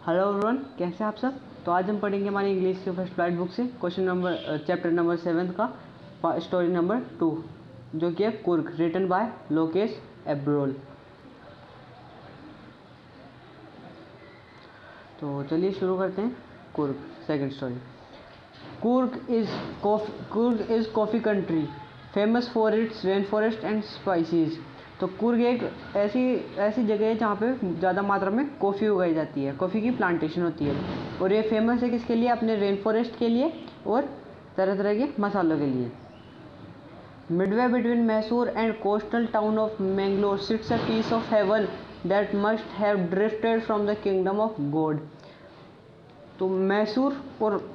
Hello everyone, कैसे हैं आप सब। तो आज हम पढ़ेंगे हमारी इंग्लिश के फर्स्ट फ्लाइट बुक से चैप्टर नंबर 7 का स्टोरी नंबर 2, जो कि है कुर्ग, रिटन बाय लोकेश एब्रोल। तो चलिए शुरू करते हैं। Coorg, second story. Coorg is coffee country famous for its rain forest and species. तो कुर्ग एक ऐसी जगह है जहाँ पे ज़्यादा मात्रा में कॉफ़ी उगाई जाती है, कॉफ़ी की प्लांटेशन होती है। और ये फेमस है किसके लिए? अपने रेन फॉरेस्ट के लिए और तरह तरह के मसालों के लिए। Midway between Mysore and coastal town of Mangalore sits a piece of heaven that must have drifted from the kingdom of God. तो मैसूर और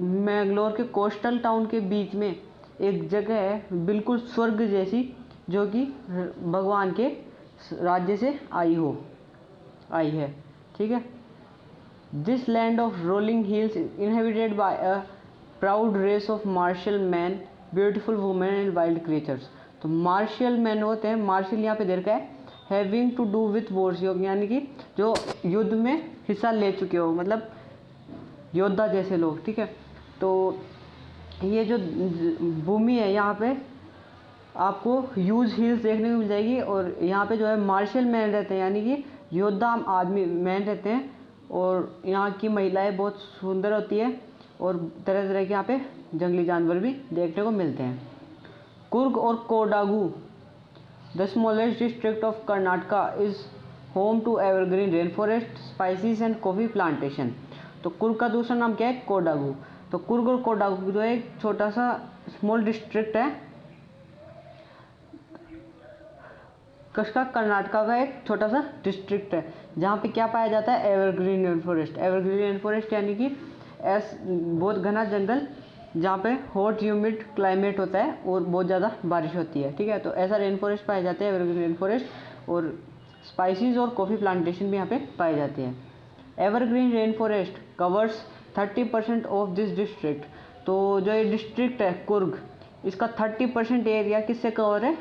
मैंगलोर के कोस्टल टाउन के बीच में एक जगह है बिल्कुल स्वर्ग जैसी, जो कि भगवान के राज्य से आई है। ठीक है। This land of rolling hills inhabited by a proud race of martial man, beautiful women and wild creatures. तो मार्शल मैन होते हैं, मार्शल यहाँ पे दे रखा है, having to do with wars, यानी कि जो युद्ध में हिस्सा ले चुके हो, मतलब योद्धा जैसे लोग। ठीक है। तो ये जो भूमि है यहाँ पे आपको ह्यूज हिल्स देखने को मिल जाएगी, और यहाँ पे जो है मार्शल मैन रहते हैं, यानी कि योद्धा आदमी मैन रहते हैं। और यहाँ की महिलाएं बहुत सुंदर होती है, और तरह तरह के यहाँ पे जंगली जानवर भी देखने को मिलते हैं। कुर्ग और Kodagu, the smallest district of Karnataka, is home to evergreen rain forest, spices and coffee plantation. तो कुर्ग का दूसरा नाम क्या है? कोडागू। तो कुर्ग और कोडागू जो है एक छोटा सा स्मॉल डिस्ट्रिक्ट है, कसका कर्नाटका का एक छोटा सा डिस्ट्रिक्ट है, जहाँ पे क्या पाया जाता है? Evergreen rain forest. Evergreen rain forest यानी कि बहुत घना जंगल, जहाँ पे हॉट ह्यूमिड क्लाइमेट होता है और बहुत ज़्यादा बारिश होती है। ठीक है। तो ऐसा रेन फॉरेस्ट पाए जाते हैं, एवरग्रीन रेन फॉरेस्ट। और स्पाइसीज और कॉफ़ी प्लांटेशन भी यहाँ पे पाए जाते हैं। Evergreen rain forest covers 30% of this district. तो जो ये डिस्ट्रिक्ट है कुर्ग, इसका 30% एरिया किससे कवर है?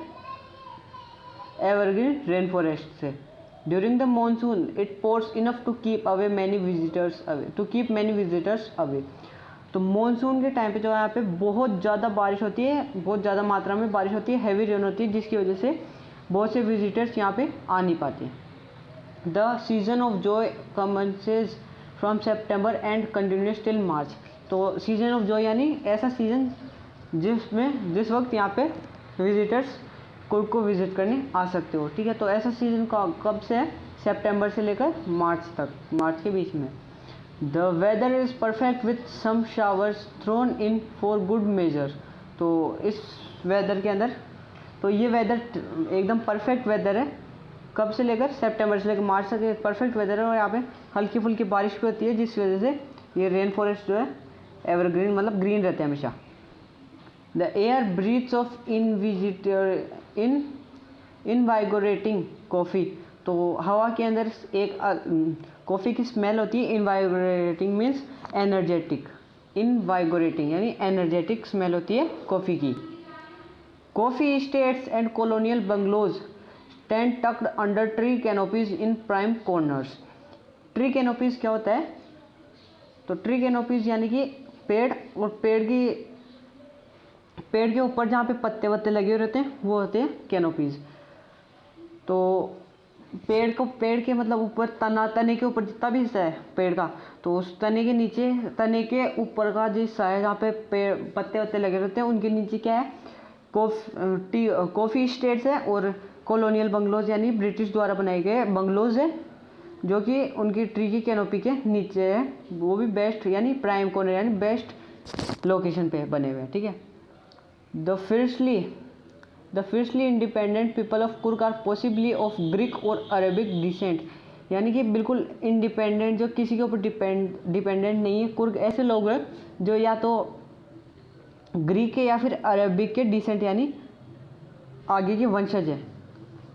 एवरग्रीन रेन फॉरेस्ट से। During the monsoon it pours enough to keep many visitors away. तो मानसून के टाइम पे जो है यहाँ पे बहुत ज़्यादा बारिश होती है, बहुत ज़्यादा मात्रा में बारिश होती है, हैवी रेन होती है, जिसकी वजह से बहुत से विजिटर्स यहाँ पे आ नहीं पाते। The season of Joy commences from September and continuous till March. तो सीजन ऑफ जॉय यानी ऐसा सीज़न जिस वक्त यहाँ पे विजिटर्स कुर्ग को विजिट करने आ सकते हो। ठीक है। तो ऐसा सीज़न कब से है? सितंबर से लेकर मार्च तक, मार्च के बीच में। The weather is perfect with some showers thrown in for good measure. तो इस वेदर के अंदर, तो ये वेदर एकदम परफेक्ट वेदर है। कब से लेकर? सितंबर से लेकर मार्च तक एक परफेक्ट वेदर है, और यहाँ पे हल्की फुल्की बारिश भी होती है, जिस वजह से ये रेन फॉरेस्ट जो है एवरग्रीन, मतलब ग्रीन रहते हैं हमेशा। The air breathes of invigorating coffee. तो हवा के अंदर एक कॉफ़ी की स्मेल होती है। इनवाइगोरेटिंग मीन्स एनर्जेटिक, इनवाइगोरेटिंग यानी एनर्जेटिक स्मेल होती है कॉफ़ी की। Coffee estates and colonial bungalows stand tucked under tree canopies in prime corners. Tree canopies क्या होता है? तो ट्री कैनोपीज यानी कि पेड़, और पेड़ के ऊपर जहाँ पे पत्ते वत्ते लगे हुए रहते हैं वो होते हैं कैनोपीज। तो पेड़ के मतलब ऊपर तने के ऊपर जितना भी हिस्सा है पेड़ का, तो उस तने के नीचे, तने के ऊपर का जो हिस्सा है जहाँ पे पत्ते वत्ते लगे रहते हैं, उनके नीचे क्या है? कॉफ़ी स्टेट्स है, और कॉलोनियल बंगलोज यानी ब्रिटिश द्वारा बनाए गए बंगलोज है, जो कि उनकी ट्री की कैनोपी के नीचे है। वो भी बेस्ट यानी प्राइम कॉर्नर यानी बेस्ट लोकेशन पे बने हुए हैं। ठीक है। The fiercely independent people of Coorg are possibly of Greek और Arabic descent। यानी कि बिल्कुल इंडिपेंडेंट, जो किसी के ऊपर डिपेंडेंट नहीं है। कुर्ग ऐसे लोग हैं जो या तो ग्रीक के या फिर अरबिक के डिसेंट यानी आगे के वंशज है,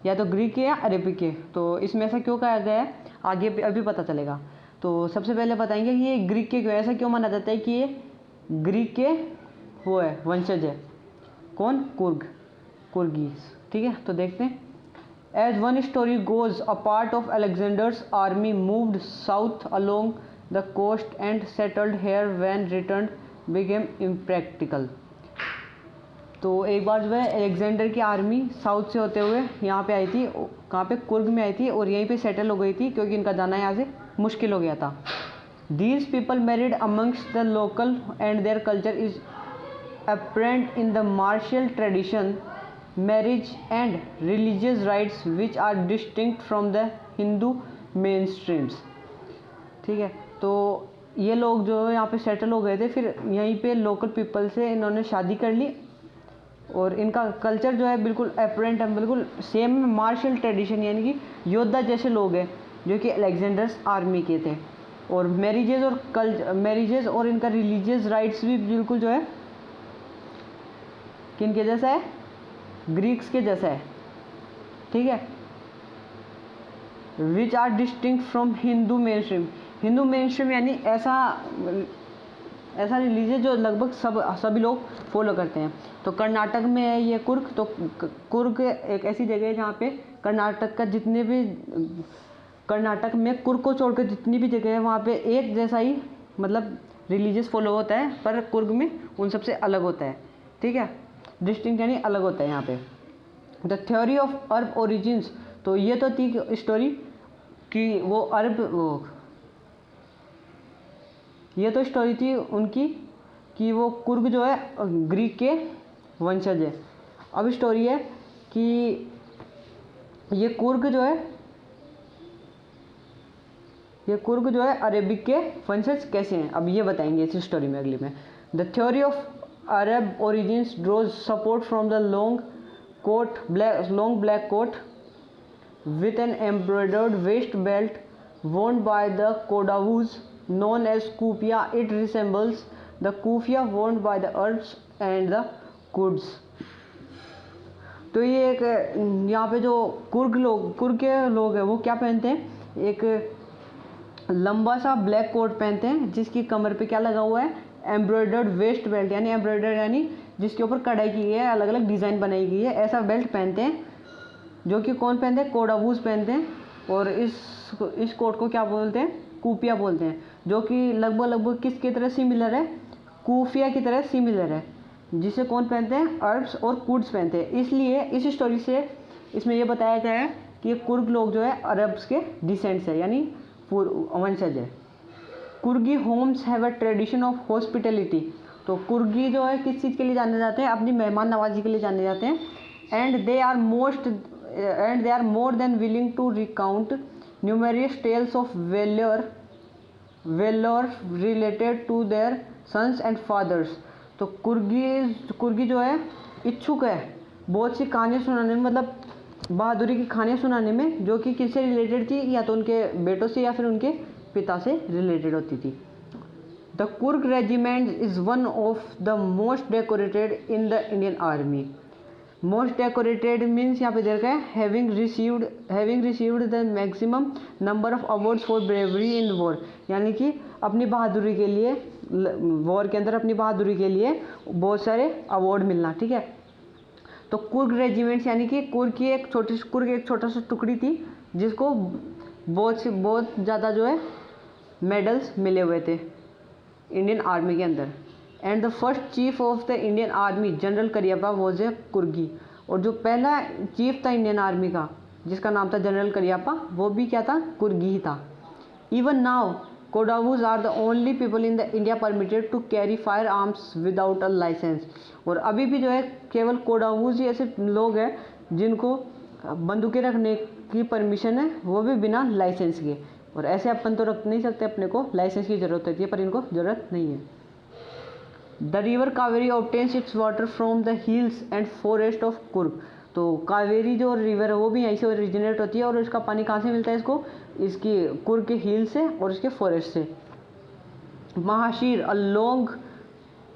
या तो ग्रीक के या अरबिक के। तो इसमें ऐसा क्यों कहा गया है आगे अभी पता चलेगा। तो सबसे पहले बताएंगे कि ये ग्रीक के क्यों, ऐसा क्यों माना जाता है कि ये ग्रीक के वो है, वंशज है। कौन? कुर्गीज। ठीक है। तो देखते हैं As one story goes, a part of Alexander's army moved south along the coast and settled here when return became impractical. तो एक बार जो है अलेक्जेंडर की आर्मी साउथ से होते हुए यहाँ पे आई थी, कहाँ पे, कुर्ग में आई थी और यहीं पे सेटल हो गई थी क्योंकि इनका जाना यहाँ से मुश्किल हो गया था. These people married amongst the local and their culture is apparent in the martial tradition, marriage and religious rites which are distinct from the Hindu mainstreams. ठीक है, तो ये लोग जो यहाँ पे सेटल हो गए थे, फिर यहीं पे लोकल पीपल से इन्होंने शादी कर ली और इनका कल्चर जो है बिल्कुल अपरेंट है, बिल्कुल सेम मार्शल ट्रेडिशन, यानी कि योद्धा जैसे लोग हैं जो कि अलेक्जेंडर्स आर्मी के थे. और मैरिजेज और इनका रिलीजियस राइट्स भी बिल्कुल जो है किन के जैसा है, ग्रीक्स के जैसा है. ठीक है, which are distinct from Hindu mainstream. Hindu mainstream यानी ऐसा रिलीजियस जो लगभग सभी लोग फॉलो करते हैं. तो कर्नाटक में है ये कुर्ग. तो कुर्ग एक ऐसी जगह है जहाँ पे कर्नाटक में कुर्ग को छोड़कर जितनी भी जगह है वहाँ पे एक जैसा ही मतलब रिलीजियस फॉलो होता है, पर कुर्ग में उन सबसे अलग होता है. ठीक है, डिस्टिंक्ट यानी अलग होता है यहाँ पे. The theory of Arab origins. तो ये तो थी स्टोरी कि ये तो स्टोरी थी उनकी कि वो कुर्ग जो है ग्रीक के वंशज है. अब स्टोरी है कि ये कुर्ग जो है अरेबिक के वंशज कैसे हैं, अब ये बताएंगे इस स्टोरी में अगली में. The theory of Arab origins draws support from the long black coat with an embroidered waist belt worn by the Kodavus known as kufia. It resembles the kufia worn by the Arabs and the Kurds. तो ये एक यहाँ पे जो कुर्ग के लोग हैं वो क्या पहनते हैं, एक लंबा सा ब्लैक कोट पहनते हैं जिसकी कमर पे क्या लगा हुआ है, एम्ब्रॉयडर्ड वेस्ट बेल्ट. यानी एम्ब्रॉयडर्ड यानी जिसके ऊपर कढ़ाई की गई है, अलग अलग डिज़ाइन बनाई गई है, ऐसा बेल्ट पहनते हैं जो कि कौन पहनते हैं, कोडावूज पहनते हैं. और इस कोट को क्या बोलते हैं, कूपिया बोलते हैं, जो कि लगभग किसकी तरह सिमिलर है, कूफिया की तरह सिमिलर है, जिसे कौन पहनते हैं, अरब्स और कुर्ड्स पहनते हैं. इसलिए इस स्टोरी से इसमें यह बताया गया है कि ये कुर्ग लोग जो है अरब्स के डिसेंट्स है, यानी वंशज है. Coorgi homes have a tradition of hospitality. तो कुर्गी जो है किस चीज़ के लिए जाने जाते हैं, अपनी मेहमान नवाजी के लिए जाने जाते हैं. And they are more than willing to recount numerous tales of valor related to their sons and fathers. तो कुर्गी जो है इच्छुक है बहुत सी कहानियाँ सुनाने में, मतलब बहादुरी की कहानियाँ सुनाने में, जो कि किससे रिलेटेड थी, या तो उनके बेटों से या फिर उनके पिता से रिलेटेड होती थी. The Coorg regiment is one of the most decorated in the Indian army. Most decorated means यहाँ पे दे रखा है having received the maximum number of awards for bravery in war. यानी कि अपनी बहादुरी के लिए, वॉर के अंदर अपनी बहादुरी के लिए बहुत सारे अवार्ड मिलना. ठीक है, तो कुर्ग रेजिमेंट्स यानी कि कुर्ग एक छोटा सा टुकड़ी थी जिसको बहुत ज़्यादा जो है मेडल्स मिले हुए थे इंडियन आर्मी के अंदर. And the first chief of the Indian army general Cariappa was a Coorgi. और जो पहला चीफ था इंडियन आर्मी का जिसका नाम था जनरल करियप्पा, वो भी क्या था, कुर्गी ही था. Even now Kodavas are the only people in the India permitted to carry fire arms without a licence. और अभी भी जो है केवल कोडावूज ही ऐसे लोग हैं जिनको बंदूकें रखने की परमिशन है, वो भी बिना लाइसेंस के. और ऐसे अपन तो रख नहीं सकते, अपने को लाइसेंस की ज़रूरत होती है, पर इनको ज़रूरत नहीं है. The river Kaveri obtains it's water from the hills and forest of Coorg. तो कावेरी जो रिवर है वो भी यहीं से ओरिजिनेट होती है, और इसका पानी कहाँ से मिलता है इसको, इसकी कुर्ग के हिल से और इसके फॉरेस्ट से. Mahseer a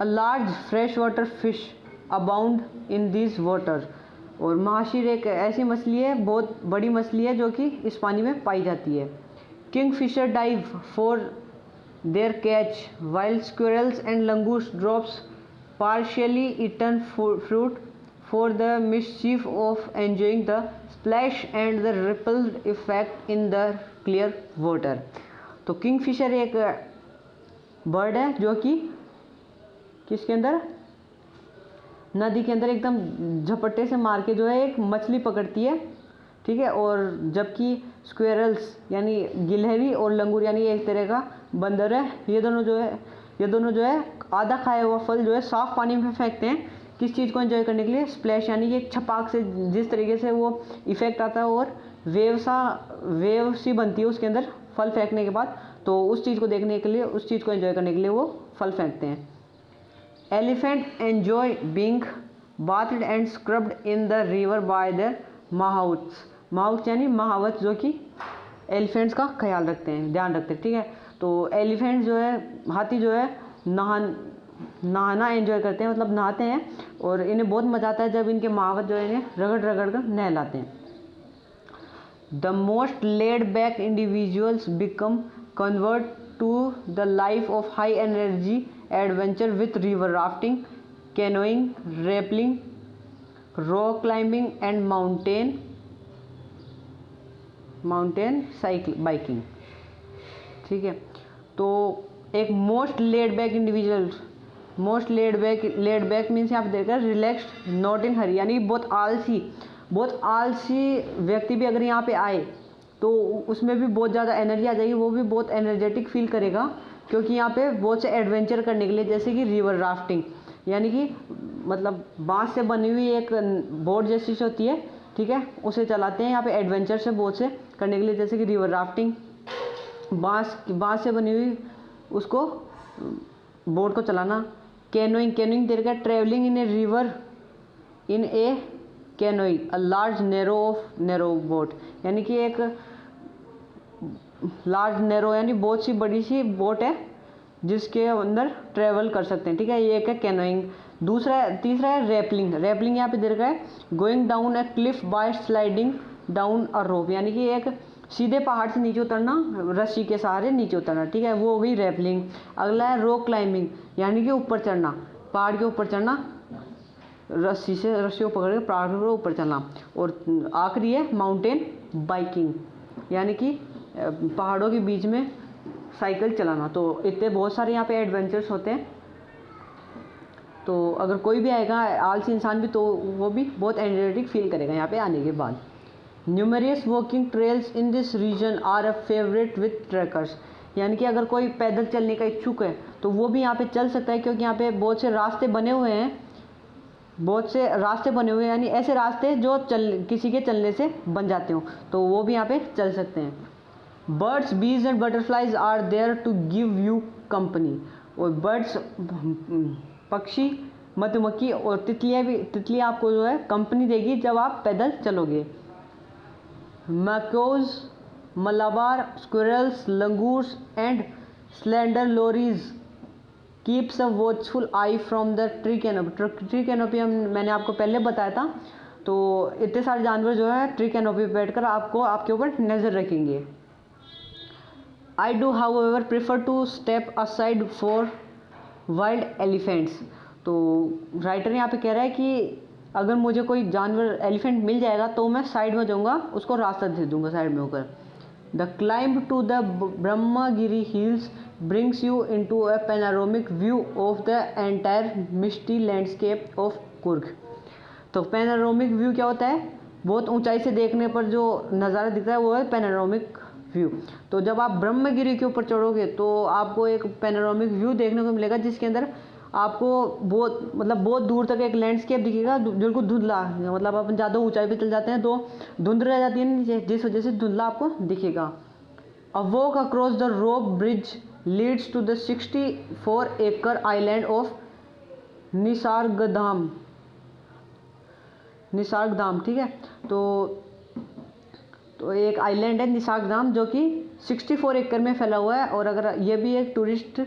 large fresh water fish abound in this water. और महाशीर एक ऐसी मछली है, बहुत बड़ी मछली है जो कि इस पानी में पाई जाती है. Kingfisher dive for their catch, while squirrels and langurs drops partially eaten fruit for the mischief of enjoying the splash and the ripple effect in the clear water। तो किंगफिशर एक बर्ड है जो कि किसके अंदर, नदी के अंदर एकदम झपट्टे से मार के जो है एक मछली पकड़ती है, ठीक है। और जबकि स्क्वेरल्स यानी गिलहरी और लंगूर यानी एक तरह का बंदर है, ये दोनों जो है आधा खाया हुआ फल जो है साफ पानी में फेंकते हैं। किस चीज़ को एंजॉय करने के लिए, स्प्लैश यानी कि एक छपाक से जिस तरीके से वो इफेक्ट आता है और वेव सी बनती है उसके अंदर फल फेंकने के बाद, तो उस चीज़ को देखने के लिए, उस चीज़ को एंजॉय करने के लिए वो फल फेंकते हैं। Elephant enjoy being bathed and scrubbed in the river by the mahouts यानी महावत जो कि एलिफेंट्स का ख्याल रखते हैं, ध्यान रखते हैं, ठीक है। तो एलिफेंट जो है, हाथी जो है नहाना एंजॉय करते हैं, मतलब नहाते हैं, और इन्हें बहुत मज़ा आता है जब इनके महावत जो है इन्हें रगड़ कर नहलाते हैं। The most laid back individuals become convert to the life of high energy adventure with river rafting, canoeing, rappelling, rock climbing and mountain biking, ठीक है। तो एक most laid back individual, most laid back means यहाँ पे देखकर relaxed, not in हरी, यानी बहुत आलसी व्यक्ति भी अगर यहाँ पे आए तो उसमें भी बहुत ज़्यादा एनर्जी आ जाएगी, वो भी बहुत एनर्जेटिक फील करेगा, क्योंकि यहाँ पे बहुत से एडवेंचर करने के लिए, जैसे कि रिवर राफ्टिंग यानी कि मतलब बांस से बनी हुई एक बोट जैसी से होती है, ठीक है, उसे चलाते हैं यहाँ पे एडवेंचर से बहुत से करने के लिए, जैसे कि रिवर राफ्टिंग, बांस से बनी हुई उसको बोट को चलाना। कैनोइंग देर का travelling in a river in A canoe a large narrow boat, यानी कि एक लार्ज नैरो यानी बहुत सी बड़ी सी बोट है जिसके अंदर ट्रेवल कर सकते हैं, ठीक है। ये एक है कैनोइंग। तीसरा है रैपलिंग यहाँ पे दे रखा है going down a cliff by sliding down a rope, यानी कि एक सीधे पहाड़ से नीचे उतरना, रस्सी के सहारे नीचे उतरना, ठीक है, वो हो गई रैपलिंग। अगला है रॉक क्लाइंबिंग, यानी कि ऊपर चढ़ना, पहाड़ के ऊपर चढ़ना, रस्सी को पकड़ के पहाड़ के ऊपर चढ़ना। और आखिरी है माउंटेन बाइकिंग, यानी कि पहाड़ों के बीच में साइकिल चलाना। तो इतने बहुत सारे यहाँ पे एडवेंचर्स होते हैं। तो अगर कोई भी आएगा आलसी इंसान भी, तो वो भी बहुत एनर्जेटिक फील करेगा यहाँ पे आने के बाद। Numerous walking trails in this region are a favourite with trekkers, यानी कि अगर कोई पैदल चलने का इच्छुक है तो वो भी यहाँ पे चल सकता है, क्योंकि यहाँ पे बहुत से रास्ते बने हुए हैं, यानी ऐसे रास्ते जो किसी के चलने से बन जाते हो, तो वो भी यहाँ पे चल सकते हैं। Birds, bees and butterflies are there to give you company, और बर्ड्स पक्षी, मधुमक्खी और तितलियाँ आपको जो है कंपनी देगी जब आप पैदल चलोगे। Macaques, Malabar squirrels, langurs and slender lorises keeps a watchful eye from the tree canopy मैंने आपको पहले बताया था। तो इतने सारे जानवर जो है ट्री कैनोपी पे बैठकर आपके ऊपर नज़र रखेंगे। I do however prefer to step aside for wild elephants. तो राइटर यहाँ पे कह रहा है कि अगर मुझे कोई जानवर एलिफेंट मिल जाएगा तो मैं साइड में जाऊँगा, उसको रास्ता दे दूँगा साइड में होकर। The climb to the Brahmagiri hills brings you into a panoramic view of the entire misty landscape of Coorg. तो पैनोरामिक व्यू क्या होता है, बहुत ऊंचाई से देखने पर जो नज़ारा दिखता है वो है पैनोरामिक व्यू। तो जब आप ब्रह्मगिरी के ऊपर चढ़ोगे तो आपको एक पैनोरामिक व्यू देखने को मिलेगा, जिसके अंदर आपको बहुत दूर तक एक लैंडस्केप दिखेगा, बिल्कुल धुंधला, मतलब अपन ज़्यादा ऊंचाई पे चल जाते हैं तो धुंध रह जाती है, जिस वजह से धुंधला आपको दिखेगा। A walk across the rope bridge leads to the 64 acre island of निसर्गधाम, ठीक है। तो एक आइलैंड है निसर्गधाम जो कि 64 एकड़ में फैला हुआ है, और अगर ये भी एक टूरिस्ट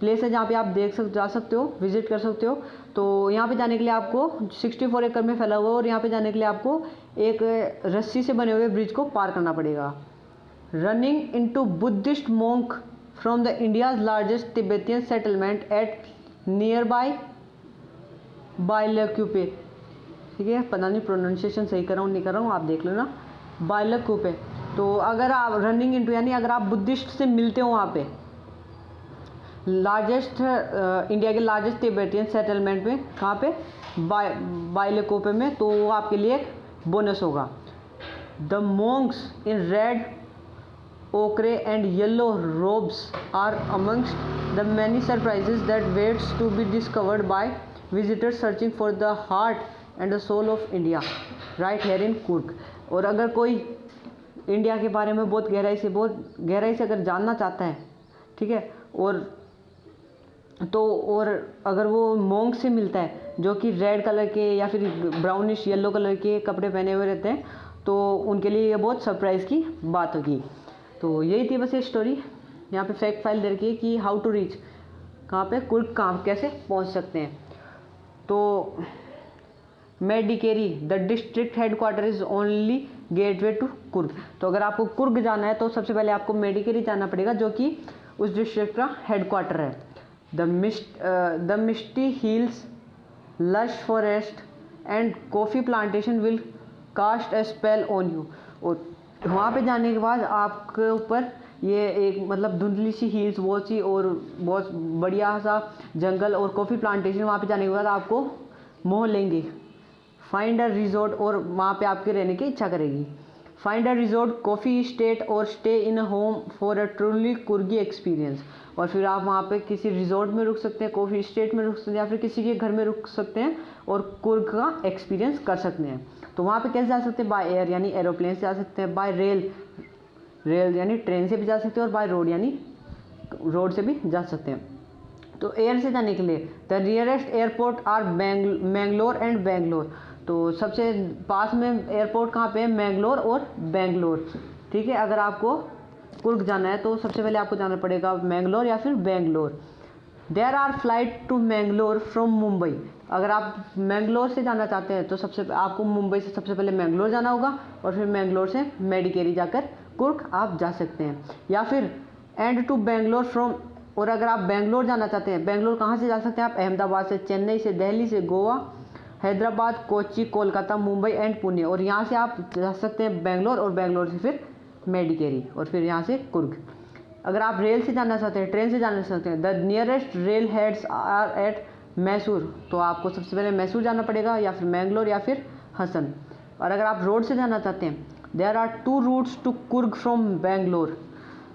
प्लेस है जहाँ पे आप जा सकते हो, विजिट कर सकते हो। तो यहाँ पे जाने के लिए आपको 64 एकड़ में फैला हुआ है, और यहाँ पे जाने के लिए आपको एक रस्सी से बने हुए ब्रिज को पार करना पड़ेगा। Running into Buddhist monk from the India's largest Tibetan settlement at near by Bylakuppe, ठीक है, पता नहीं प्रोनाउंसिएशन सही कर रहा हूँ नहीं कर रहा हूँ, आप देख लेना। बाइलकुपे, तो अगर आप रनिंग इनटू यानी अगर आप बुद्धिस्ट से मिलते हो वहाँ पे, लार्जेस्ट इंडिया के लार्जेस्ट तिब्बतियन सेटलमेंट में कहाँ पे, बाइलकुपे में, तो वो आपके लिए एक बोनस होगा। The monks in red ochre and yellow robes are amongst the many surprises that waits to be discovered by visitors searching for the heart and the soul of India right here in Coorg. और अगर कोई India के बारे में बहुत गहराई से अगर जानना चाहता है, ठीक है, और अगर वो मोंक से मिलता है जो कि रेड कलर के या फिर ब्राउनिश येलो कलर के कपड़े पहने हुए रहते हैं, तो उनके लिए ये बहुत सरप्राइज़ की बात होगी। तो यही थी बस ये स्टोरी। यहाँ पे फैक्ट फाइल दे रखी है कि हाउ टू रीच, कहाँ पे कुर्ग कहाँ कैसे पहुँच सकते हैं। तो Madikeri the district headquarter is only gateway to Coorg. तो अगर आपको कुर्ग जाना है तो सबसे पहले आपको मेडिकेरी जाना पड़ेगा जो कि उस डिस्ट्रिक्ट का हेडक्वार्टर है। The misty hills, lush forest and coffee plantation will cast a spell on you. और वहाँ पे जाने के बाद आपके ऊपर ये एक मतलब धुंधली सी हिल्स बहुत सी और बहुत बढ़िया सा जंगल और कॉफ़ी प्लांटेशन वहाँ पे जाने के बाद आपको मोह लेंगे। फाइंड अ रिजॉर्ट, और वहाँ पे आपके रहने की इच्छा करेगी। Find a resort, coffee estate और stay in a home for a truly Coorgi experience. और फिर आप वहाँ पे किसी रिजॉर्ट में रुक सकते हैं, कॉफ़ी स्टेट में रुक सकते हैं, या फिर किसी के घर में रुक सकते हैं और कुर्ग का एक्सपीरियंस कर सकते हैं। तो वहाँ पे कैसे जा सकते हैं, बाय एयर यानी एरोप्लेन से जा सकते हैं, बाय रेल यानी ट्रेन से भी जा सकते हैं, और बाय रोड यानी रोड से भी जा सकते हैं। तो एयर से जाने के लिए the nearest airport are Mangalore and Bangalore. तो सबसे पास में एयरपोर्ट कहाँ पे है, मैंगलोर और बेंगलोर। ठीक है, अगर आपको कुर्ग जाना है तो सबसे पहले आपको जाना पड़ेगा मैंगलोर या फिर Bangalore. There are flight to Mangalore from Mumbai. अगर आप मैंगलोर से जाना चाहते हैं तो आपको मुंबई से सबसे पहले मैंगलोर जाना होगा, और फिर मैंगलोर से मेडिकेरी जाकर कुर्ग आप जा सकते हैं। या फिर एंड टू बेंगलोर फ्रॉम, और अगर आप बेंगलोर जाना चाहते हैं, बेंगलोर कहाँ से जा सकते हैं आप, अहमदाबाद से, चेन्नई से, दिल्ली से, गोवा, हैदराबाद, कोच्चि, कोलकाता, मुंबई एंड पुणे। और यहाँ से आप जा सकते हैं बेंगलोर, और बेंगलोर से फिर मेडिकेरी, और फिर यहाँ से कुर्ग। अगर आप रेल से जाना चाहते हैं, ट्रेन से जाना चाहते हैं, the nearest rail heads are at Mysore. तो आपको सबसे पहले मैसूर जाना पड़ेगा, या फिर मैंगलोर या फिर हसन। और अगर आप रोड से जाना चाहते हैं, there are 2 routes to Coorg from Bangalore.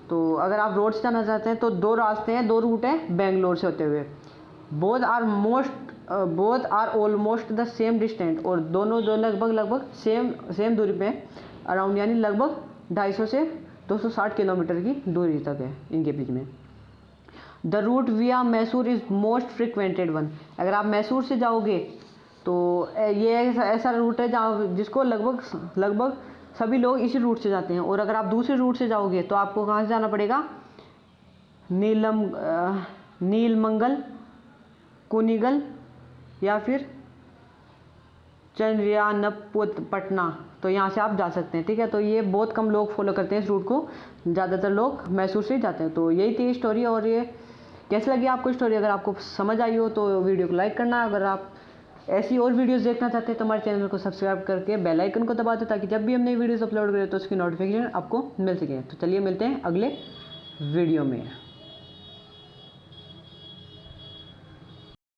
तो अगर आप रोड से जाना चाहते हैं तो 2 रास्ते हैं, 2 रूट हैं बेंगलोर से होते हुए। Both are almost the same distant, और दोनों जो लगभग सेम दूरी पे हैं, अराउंड यानी लगभग 250 से 260 किलोमीटर की दूरी तक है इनके बीच में। द रूट विया मैसूर इज़ मोस्ट फ्रिक्वेंटेड वन। अगर आप मैसूर से जाओगे तो ये ऐसा रूट है जहाँ जिसको लगभग सभी लोग इसी रूट से जाते हैं। और अगर आप दूसरे रूट से जाओगे तो आपको कहाँ से जाना पड़ेगा, नीलमंगल, कुनिगल या फिर चंद्रयानपटना। तो यहाँ से आप जा सकते हैं। ठीक है, तो ये बहुत कम लोग फॉलो करते हैं इस रूट को, ज़्यादातर लोग मैसूर से ही जाते हैं। तो यही थी स्टोरी। और ये कैसी लगी आपको स्टोरी, अगर आपको समझ आई हो तो वीडियो को लाइक करना। अगर आप ऐसी और वीडियोस देखना चाहते हैं तो हमारे चैनल को सब्सक्राइब करके बेल आइकन को दबा दो, ताकि जब भी हम नई वीडियोस अपलोड करें तो उसकी नोटिफिकेशन आपको मिल सके। तो चलिए मिलते हैं अगले वीडियो में।